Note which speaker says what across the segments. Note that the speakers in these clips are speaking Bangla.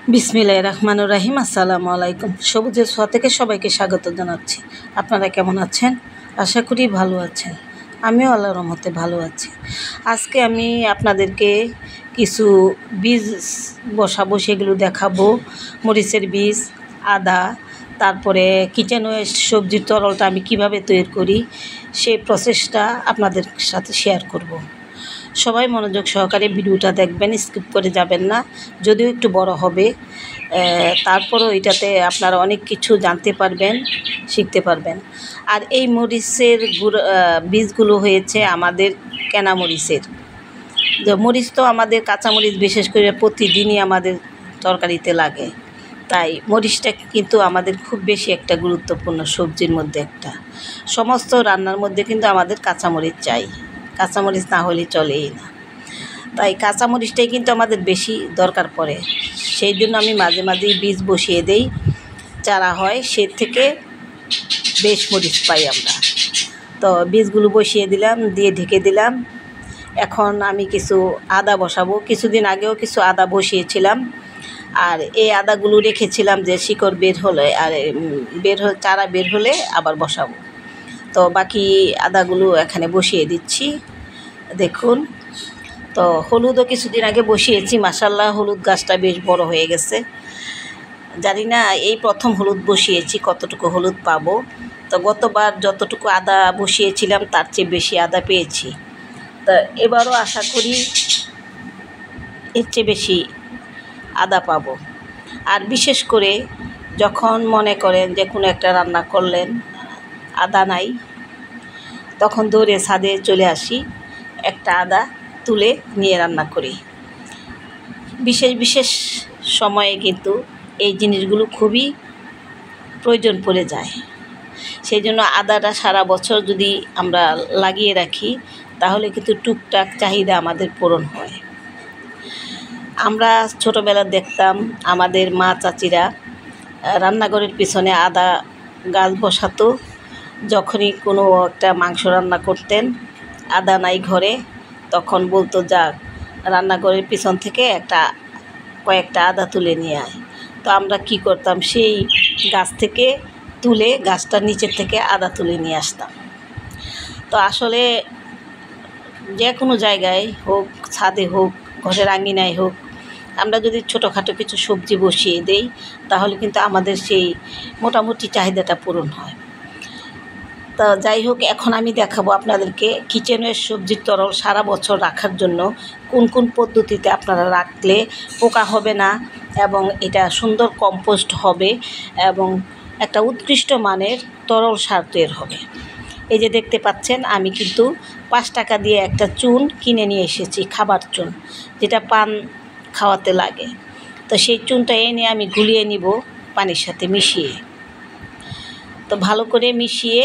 Speaker 1: বিসমিল্লাহির রহমানির রহিম। আসসালামু আলাইকুম। সবুজের ছোঁয়া থেকে সবাইকে স্বাগত জানাচ্ছি। আপনারা কেমন আছেন? আশা করি ভালো আছেন। আমিও আল্লাহর রহমতে ভালো আছি। আজকে আমি আপনাদেরকে কিছু বীজ বসাবো, সেগুলো দেখাবো। মরিচের বীজ, আদা, তারপরে কিচেন ওয়েস্ট সবজির তরলটা আমি কিভাবে তৈরি করি সেই প্রসেসটা আপনাদের সাথে শেয়ার করব। সবাই মনোযোগ সহকারে ভিডিওটা দেখবেন, স্কিপ করে যাবেন না। যদিও একটু বড় হবে, তারপরও এটাতে আপনারা অনেক কিছু জানতে পারবেন, শিখতে পারবেন। আর এই মরিচের বীজগুলো হয়েছে আমাদের কেনা মরিচের। যে মরিচ তো আমাদের কাঁচামরিচ বিশেষ করে প্রতিদিনই আমাদের তরকারিতে লাগে, তাই মরিচটা কিন্তু আমাদের খুব বেশি একটা গুরুত্বপূর্ণ সবজির মধ্যে একটা। সমস্ত রান্নার মধ্যে কিন্তু আমাদের কাঁচামরিচ চাই, কাঁচামরিচ না হলে চলেই না। তাই কাঁচামরিচটাই কিন্তু আমাদের বেশি দরকার পড়ে। সেই জন্য আমি মাঝে মাঝেই বীজ বসিয়ে দেই, চারা হয়, সে থেকে বেশ মরিচ পাই আমরা। তো বীজগুলো বসিয়ে দিলাম, দিয়ে ঢেকে দিলাম। এখন আমি কিছু আদা বসাবো। কিছুদিন আগেও কিছু আদা বসিয়েছিলাম, আর এই আদাগুলো রেখেছিলাম যে শিকড় বের হলে আর চারা বের হলে আবার বসাবো। তো বাকি আদাগুলো এখানে বসিয়ে দিচ্ছি। দেখুন, তো হলুদও কিছুদিন আগে বসিয়েছি। মাশাআল্লাহ, হলুদ গাছটা বেশ বড় হয়ে গেছে। জানি না এই প্রথম হলুদ বসিয়েছি, কতটুকু হলুদ পাবো। তো গতবার যতটুকু আদা বসিয়েছিলাম তার চেয়ে বেশি আদা পেয়েছি। তা এবারও আশা করি এর চেয়ে বেশি আদা পাবো। আর বিশেষ করে যখন মনে করেন যে কোনো একটা রান্না করলেন, আদা নাই, তখন দৌড়ে ছাদে চলে আসি, একটা আদা তুলে নিয়ে রান্না করি। বিশেষ বিশেষ সময়ে কিন্তু এই জিনিসগুলো খুবই প্রয়োজন পড়ে যায়। সেই জন্য আদাটা সারা বছর যদি আমরা লাগিয়ে রাখি, তাহলে কিন্তু টুকটাক চাহিদা আমাদের পূরণ হয়। আমরা ছোটোবেলা দেখতাম আমাদের মা চাচিরা রান্নাঘরের পিছনে আদা গাছ বসাতো। যখনই কোনো একটা মাংস রান্না করতেন, আদা নাই ঘরে, তখন বলতো যা রান্নাঘরের পিছন থেকে কয়েকটা আদা তুলে নিয়ে আয়। তো আমরা কি করতাম, সেই গাছ থেকে তুলে গাছটার নিচের থেকে আদা তুলে নিয়ে আসতাম। তো আসলে যে কোনো জায়গায় হোক, ছাদে হোক, ঘরের আঙিনায় হোক, আমরা যদি ছোটোখাটো কিছু সবজি বসিয়ে দেই, তাহলে কিন্তু আমাদের সেই মোটামুটি চাহিদাটা পূরণ হয়। তো যাই হোক, এখন আমি দেখাবো আপনাদেরকে কিচেনের সবজির তরল সারা বছর রাখার জন্য কোন কোন পদ্ধতিতে আপনারা রাখলে পোকা হবে না এবং এটা সুন্দর কম্পোস্ট হবে এবং একটা উৎকৃষ্ট মানের তরল সার তৈরি হবে। এই যে দেখতে পাচ্ছেন, আমি কিন্তু 5 টাকা দিয়ে একটা চুন কিনে নিয়ে এসেছি, খাবার চুন, যেটা পান খাওয়াতে লাগে। তো সেই চুনটা এনে আমি গুলিয়ে নিব পানির সাথে মিশিয়ে। তো ভালো করে মিশিয়ে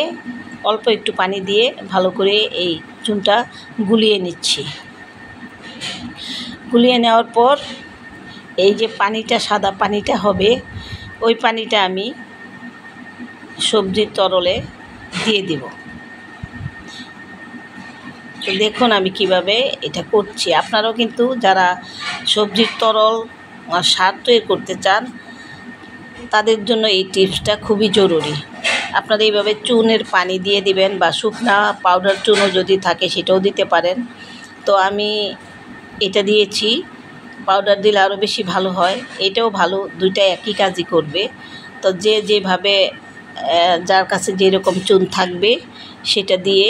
Speaker 1: অল্প একটু পানি দিয়ে ভালো করে এই চুনটা গুলিয়ে নিচ্ছি। গুলিয়ে নেওয়ার পর এই যে পানিটা, সাদা পানিটা হবে, ওই পানিটা আমি সবজির তরলে দিয়ে দিব। তো দেখুন আমি কিভাবে এটা করছি। আপনারাও কিন্তু যারা সবজির তরল সার তৈরি করতে চান, তাদের জন্য এই টিপসটা খুবই জরুরি। আপনারা এইভাবে চুনের পানি দিয়ে দিবেন, বা শুকনা পাউডার চুনও যদি থাকে সেটাও দিতে পারেন। তো আমি এটা দিয়েছি, পাউডার দিলে আরও বেশি ভালো হয়, এটাও ভালো, দুইটাই একই কাজই করবে। তো যে যেভাবে যার কাছে যেরকম চুন থাকবে সেটা দিয়ে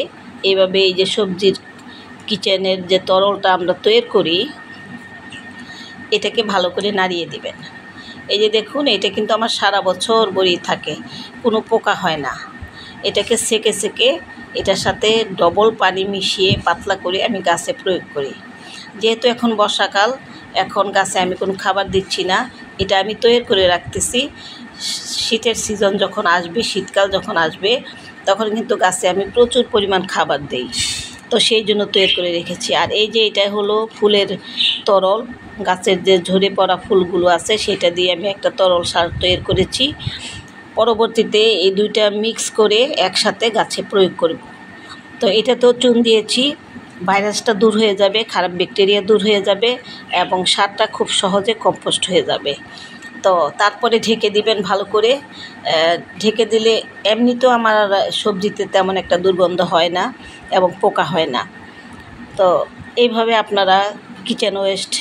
Speaker 1: এইভাবে এই যে সবজির কিচেনের যে তরলটা আমরা তৈরি করি, এটাকে ভালো করে নাড়িয়ে দিবেন। এই যে দেখুন, এটা কিন্তু আমার সারা বছর বড়ি থাকে, কোনো পোকা হয় না। এটাকে সেকে সেকে এটার সাথে ডবল পানি মিশিয়ে পাতলা করে আমি গাছে প্রয়োগ করি। যেহেতু এখন বর্ষাকাল, এখন গাছে আমি কোনো খাবার দিচ্ছি না, এটা আমি তৈরি করে রাখতেছি। শীতের সিজন যখন আসবে, শীতকাল যখন আসবে, তখন কিন্তু গাছে আমি প্রচুর পরিমাণ খাবার দেই। তো সেই জন্য তৈরি করে রেখেছি। আর এই যে এটা হলো ফুলের তরল, গাছের যে ঝরে পড়া ফুলগুলো আছে সেটা দিয়ে আমি একটা তরল সার তৈরি করেছি। পরবর্তীতে এই দুইটা মিক্স করে একসাথে গাছে প্রয়োগ করব। তো এটা তো চুন দিয়েছি, ভাইরাসটা দূর হয়ে যাবে, খারাপ ব্যাকটেরিয়া দূর হয়ে যাবে এবং সারটা খুব সহজে কম্পোস্ট হয়ে যাবে। তো তারপরে ঢেকে দিবেন ভালো করে। ঢেকে দিলে এমনিতেও আমার সবজিতে তেমন একটা দুর্গন্ধ হয় না এবং পোকা হয় না। তো এইভাবে আপনারা কিচেন ওয়েস্ট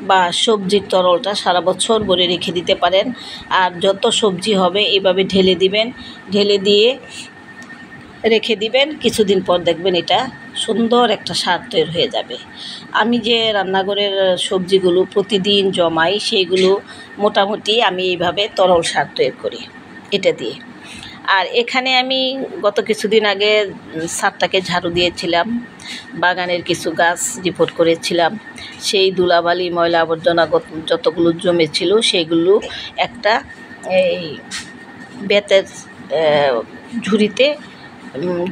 Speaker 1: বা সবজির তরলটা সারা বছর ভরে রেখে দিতে পারেন। আর যত সবজি হবে এইভাবে ঢেলে দিবেন, ঢেলে দিয়ে রেখে দিবেন। কিছুদিন পর দেখবেন এটা সুন্দর একটা সার তৈরি হয়ে যাবে। আমি যে রান্নাঘরের সবজিগুলো প্রতিদিন জমাই সেইগুলো মোটামুটি আমি এইভাবে তরল সার তৈরি করি এটা দিয়ে। আর এখানে আমি গত কিছুদিন আগে ছাদটাকে ঝাড়ু দিয়েছিলাম, বাগানের কিছু গাছ রিপোর্ট করেছিলাম। সেই ধুলাবালি ময়লা আবর্জনা যতগুলো জমেছিল সেইগুলো একটা এই বেতের ঝুড়িতে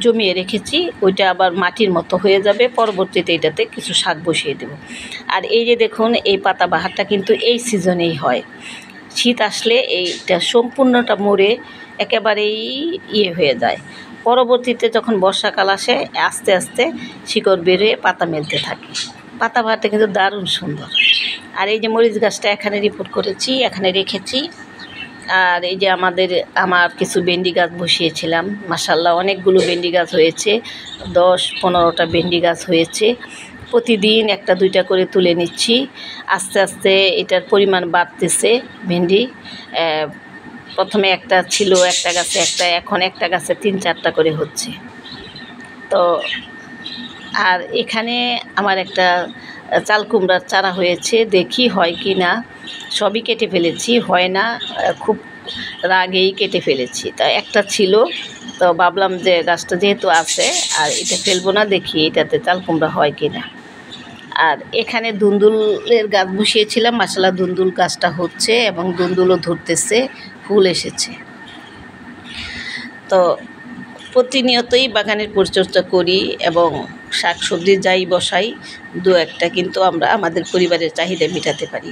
Speaker 1: জমিয়ে রেখেছি। ওইটা আবার মাটির মতো হয়ে যাবে, পরবর্তীতে এটাতে কিছু শাক বসিয়ে দেব। আর এই যে দেখুন, এই পাতাবাহারটা কিন্তু এই সিজনেই হয়। শীত আসলে এইটা সম্পূর্ণটা মরে একেবারেই হয়ে যায়। পরবর্তীতে যখন বর্ষাকাল আসে আস্তে আস্তে শিকড় বেরিয়ে পাতা মেলতে থাকে। পাতাবাহারটা কিন্তু দারুণ সুন্দর। আর এই যে মরিচ গাছটা এখানে রিপোর্ট করেছি, এখানে রেখেছি। আর এই যে আমার কিছু ভেন্ডি গাছ বসিয়েছিলাম, মাশাআল্লাহ অনেকগুলো ভেন্ডি গাছ হয়েছে, 10-15টা ভেন্ডি গাছ হয়েছে। প্রতিদিন একটা দুইটা করে তুলে নিচ্ছি। আস্তে আস্তে এটার পরিমাণ বাড়তেছে। ভেন্ডি প্রথমে একটা ছিল একটা গাছে একটা, এখন একটা গাছে 3-4টা করে হচ্ছে। তো আর এখানে আমার একটা চাল কুমড়ার চারা হয়েছে, দেখি হয় কি না। সবই কেটে ফেলেছি, হয় না, খুব রাগেই কেটে ফেলেছি। তা একটা ছিল, তো ভাবলাম যে গাছটা যেহেতু আছে আর এটা ফেলবো না, দেখি এটাতে চাল কুমড়া হয় কি না। আর এখানে দুন্দুলের গাছ বসিয়েছিলাম, মাশাআল্লাহ দুন্দুল গাছটা হচ্ছে এবং দুন্দুলও ধরতেছে, ফুল এসেছে। তো প্রতিনিয়তই বাগানের পরিচর্যা করি এবং শাক সবজি যাই বসাই দু একটা কিন্তু আমরা আমাদের পরিবারের চাহিদা মেটাতে পারি।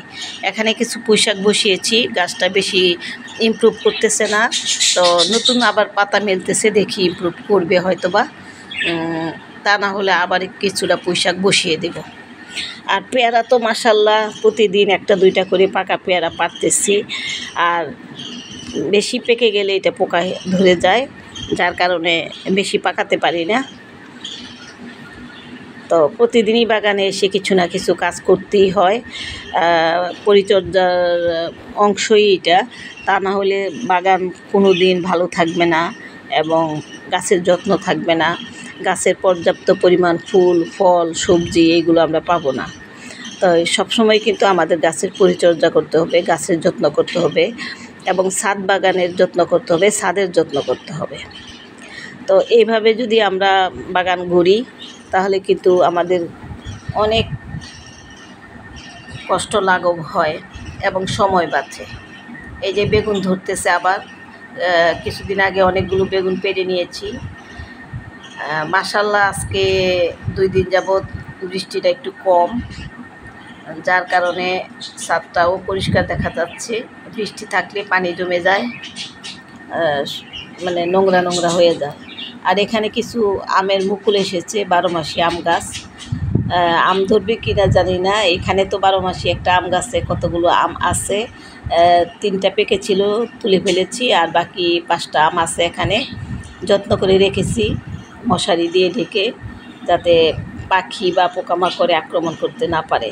Speaker 1: এখানে কিছু পুঁইশাক বসিয়েছি, গাছটা বেশি ইমপ্রুভ করতেছে না, তো নতুন আবার পাতা মেলতেছে, দেখি ইমপ্রুভ করবে হয়তোবা। তা না হলে আবার কিছুটা পুঁইশাক বসিয়ে দেব। আর পেয়ারা তো মাশাআল্লাহ প্রতিদিন একটা দুইটা করে পাকা পেয়ারা পাড়তেছি। আর বেশি পেকে গেলে এটা পোকা ধরে যায়, যার কারণে বেশি পাকাতে পারি না। তো প্রতিদিনই বাগানে এসে কিছু না কিছু কাজ করতেই হয়, পরিচর্যার অংশই এটা। তা না হলে বাগান কোনো দিন ভালো থাকবে না এবং গাছের যত্ন থাকবে না। গাছের পর্যাপ্ত পরিমাণ ফুল ফল সবজি এইগুলো আমরা পাবো না। তো সবসময় কিন্তু আমাদের গাছের পরিচর্যা করতে হবে, গাছের যত্ন করতে হবে এবং ছাদ বাগানের যত্ন করতে হবে, ছাদের যত্ন করতে হবে। তো এইভাবে যদি আমরা বাগান গড়ি তাহলে কিন্তু আমাদের অনেক কষ্ট লাঘব হয় এবং সময় বাঁচে। এই যে বেগুন ধরতেছে আবার, কিছুদিন আগে অনেকগুলো বেগুন পেড়ে নিয়েছি। মাশাআল্লাহ আজকে 2 দিন যাবৎ বৃষ্টিটা একটু কম, যার কারণে ছাদটাও পরিষ্কার দেখা যাচ্ছে। বৃষ্টি থাকলে পানি জমে যায়, মানে নোংরা নোংরা হয়ে যায়। আর এখানে কিছু আমের মুকুল এসেছে, 12 মাসি আম গাছ। আম ধরবে কি না জানি না। এখানে তো 12 মাসি একটা আম গাছে কতগুলো আম আছে, 3টা পেকেছিল তুলে ফেলেছি, আর বাকি 5টা আম আছে এখানে। যত্ন করে রেখেছি মশারি দিয়ে ঢেকে, যাতে পাখি বা পোকামাকড়ে আক্রমণ করতে না পারে।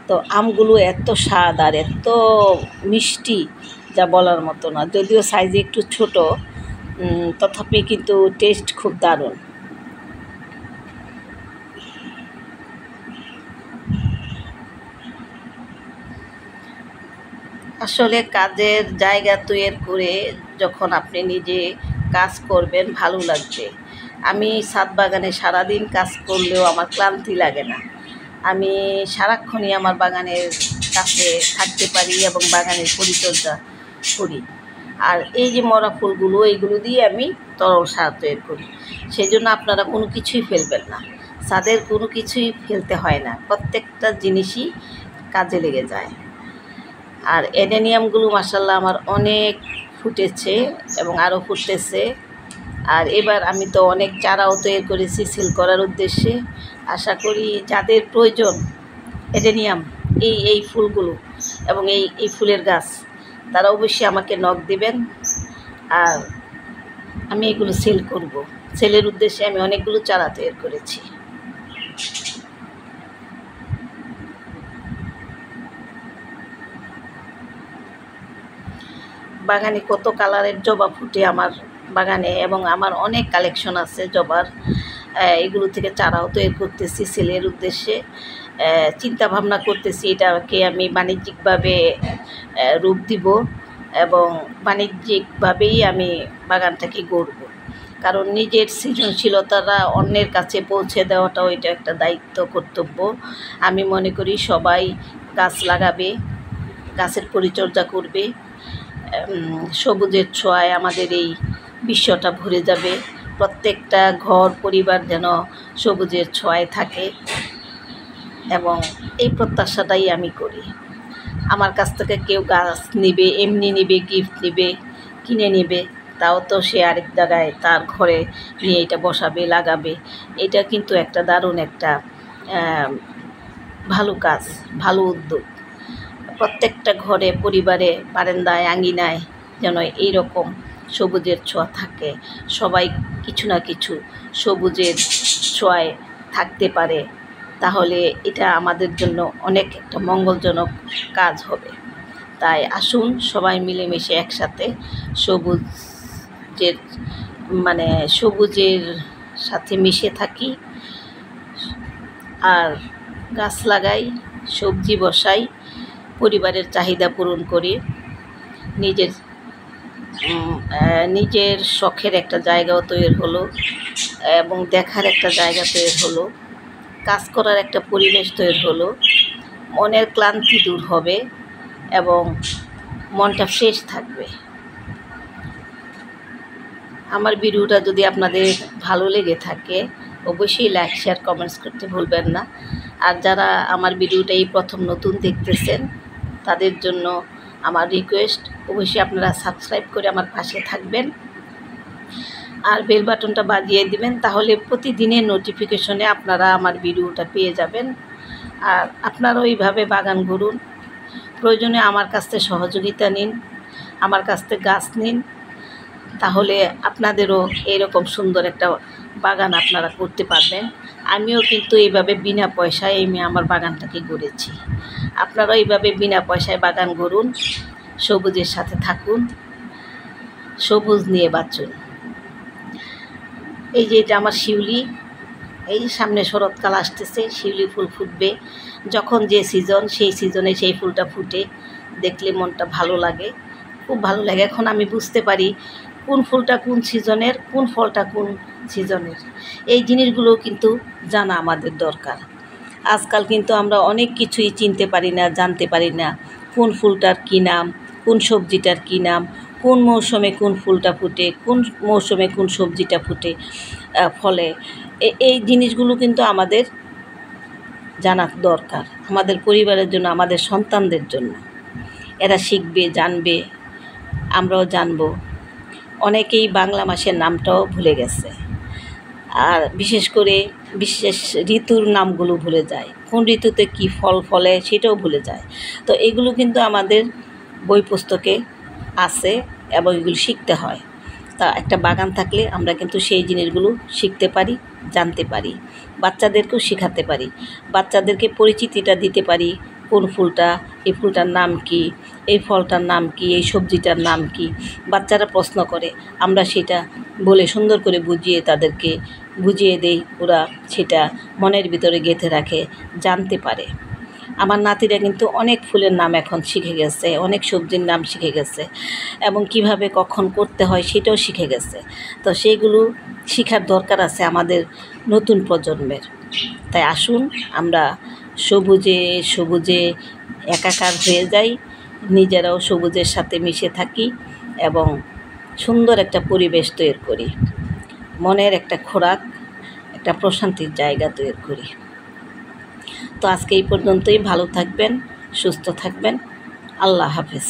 Speaker 1: তো আমগুলো এত স্বাদ আর এত মিষ্টি যা বলার মতো না। যদিও সাইজে একটু ছোট, তথাপি কিন্তু টেস্ট খুব দারুণ। আসলে কাজের জায়গা তৈরি করে যখন আপনি নিজে কাজ করবেন ভালো লাগবে। আমি ছাদ বাগানে সারাদিন কাজ করলেও আমার ক্লান্তি লাগে না। আমি সারাক্ষণই আমার বাগানের কাছে থাকতে পারি এবং বাগানের পরিচর্যা করি। আর এই যে মরা ফুলগুলো, এইগুলো দিয়ে আমি তরল সার তৈরি করি। সেই জন্য আপনারা কোনো কিছুই ফেলবেন না, ছাদের কোনো কিছুই ফেলতে হয় না, প্রত্যেকটা জিনিসই কাজে লেগে যায়। আর অ্যাডেনিয়ামগুলো মাশাআল্লাহ আমার অনেক ফুটেছে এবং আরও ফুটতেছে। আর এবার আমি তো অনেক চারাও তৈরি করেছি সেল করার উদ্দেশ্যে। আশা করি যাদের প্রয়োজন অ্যাডেনিয়াম এই ফুলগুলো এবং এই ফুলের গাছ, তারা অবশ্যই আমাকে নক দিবেন। আর আমি এগুলো সেল করব। সেলের উদ্দেশ্যে আমি অনেকগুলো চারা তৈরি করেছি। বাগানে কত কালারের জবা ফুটে আমার বাগানে, এবং আমার অনেক কালেকশন আছে জবার। এগুলো থেকে চারাও তৈরি করতেছি সেলের উদ্দেশ্যে। চিন্তা ভাবনা করতেছি এটাকে আমি বাণিজ্যিকভাবে রূপ দিব, এবং বাণিজ্যিকভাবেই আমি বাগানটাকে গড়ব। কারণ নিজের সৃজনশীলতাটা অন্যের কাছে পৌঁছে দেওয়াটাও এটা একটা দায়িত্ব, কর্তব্য। আমি মনে করি সবাই গাছ লাগাবে, গাছের পরিচর্যা করবে, সবুজের ছোঁয়ায় আমাদের এই বিশ্বটা ভরে যাবে। প্রত্যেকটা ঘর পরিবার যেন সবুজের ছোঁয়ায় থাকে, এবং এই প্রত্যাশাটাই আমি করি। আমার কাছ থেকে কেউ গাছ নেবে, এমনি নেবে, গিফট নেবে, কিনে নেবে, তাও তো সে আরেক জায়গায় তার ঘরে নিয়ে এটা বসাবে, লাগাবে। এটা কিন্তু একটা দারুণ একটা ভালো কাজ, ভালো উদ্যোগ। প্রত্যেকটা ঘরে, পরিবারে, বারান্দায়, আঙিনায় যেন এইরকম সবুজের ছোঁয়া থাকে, সবাই কিছু না কিছু সবুজের ছোঁয়ায় থাকতে পারে, তাহলে এটা আমাদের জন্য অনেক একটা মঙ্গলজনক কাজ হবে। তাই আসুন সবাই মিলেমিশে একসাথে সবুজের সবুজের সাথে মিশে থাকি, আর গাছ লাগাই, সবজি বসাই, পরিবারের চাহিদা পূরণ করি, নিজের শখের একটা জায়গাও তৈরি হলো, এবং দেখার একটা জায়গা তৈরি হলো, কাজ করার একটা পরিবেশ তৈরি হলো, মনের ক্লান্তি দূর হবে এবং মনটা ফ্রেশ থাকবে। আমার ভিডিওটা যদি আপনাদের ভালো লেগে থাকে অবশ্যই লাইক, শেয়ার, কমেন্টস করতে ভুলবেন না। আর যারা আমার ভিডিওটা এই প্রথম নতুন দেখতেছেন তাদের জন্য আমার রিকোয়েস্ট, অবশ্যই আপনারা সাবস্ক্রাইব করে আমার পাশে থাকবেন আর বেল বাটনটা বাজিয়ে দিবেন, তাহলে প্রতিদিনের নোটিফিকেশনে আপনারা আমার ভিডিওটা পেয়ে যাবেন। আর আপনারাও এইভাবে বাগান গড়ুন, প্রয়োজনে আমার কাছ থেকে সহযোগিতা নিন, আমার কাছ থেকে গাছ নিন, তাহলে আপনাদেরও এরকম সুন্দর একটা বাগান আপনারা করতে পারবেন। আমিও কিন্তু এইভাবে বিনা পয়সায় আমার বাগানটাকে গড়েছি। আপনারাও এইভাবে বিনা পয়সায় বাগান গড়ুন, সবুজের সাথে থাকুন, সবুজ নিয়ে বাঁচুন। এই যে এটা আমার শিউলি, এই সামনে শরৎকাল আসতেছে, শিউলি ফুল ফুটবে। যখন যে সিজন, সেই সিজনে সেই ফুলটা ফুটে, দেখলে মনটা ভালো লাগে, খুব ভালো লাগে। এখন আমি বুঝতে পারি কোন ফুলটা কোন সিজনের, কোন ফলটা কোন সিজনের। এই জিনিসগুলো কিন্তু জানা আমাদের দরকার। আজকাল কিন্তু আমরা অনেক কিছুই চিনতে পারি না, জানতে পারি না, কোন ফুলটার কী নাম, কোন সবজিটার কী নাম, কোন মৌসুমে কোন ফুলটা ফুটে, কোন মৌসুমে কোন সবজিটা ফুটে ফলে। এই জিনিসগুলো কিন্তু আমাদের জানা দরকার, আমাদের পরিবারের জন্য, আমাদের সন্তানদের জন্য। এরা শিখবে, জানবে, আমরাও জানবো। অনেকেই বাংলা মাসের নামটাও ভুলে গেছে, আর বিশেষ করে বিশেষ ঋতুর নামগুলো ভুলে যায়, কোন ঋতুতে কী ফল ফলে সেটাও ভুলে যায়। তো এগুলো কিন্তু আমাদের বই পুস্তকে আছে এবং এগুলো শিখতে হয়। তা একটা বাগান থাকলে আমরা কিন্তু সেই জিনিসগুলো শিখতে পারি, জানতে পারি, বাচ্চাদেরকেও শেখাতে পারি, বাচ্চাদেরকে পরিচিতিটা দিতে পারি। কোন ফুলটা, এই ফুলটার নাম কি, এই ফলটার নাম কি, এই সবজিটার নাম কি। বাচ্চারা প্রশ্ন করে, আমরা সেটা বলে সুন্দর করে তাদেরকে বুঝিয়ে দেই, ওরা সেটা মনের ভিতরে গেঁথে রাখে, জানতে পারে। আমার নাতিরা কিন্তু অনেক ফুলের নাম এখন শিখে গেছে, অনেক সবজির নাম শিখে গেছে, এবং কিভাবে কখন করতে হয় সেটাও শিখে গেছে। তো সেইগুলো শেখার দরকার আছে আমাদের নতুন প্রজন্মের। তাই আসুন আমরা সবুজে সবুজে একাকার হয়ে যাই, নিজেরাও সবুজের সাথে মিশে থাকি এবং সুন্দর একটা পরিবেশ তৈরি করি, মনের একটা খোরাক, একটা প্রশান্তির জায়গা তৈরি করি। তো আজকে এই পর্যন্তই। ভালো থাকবেন, সুস্থ থাকবেন। আল্লাহ হাফেজ।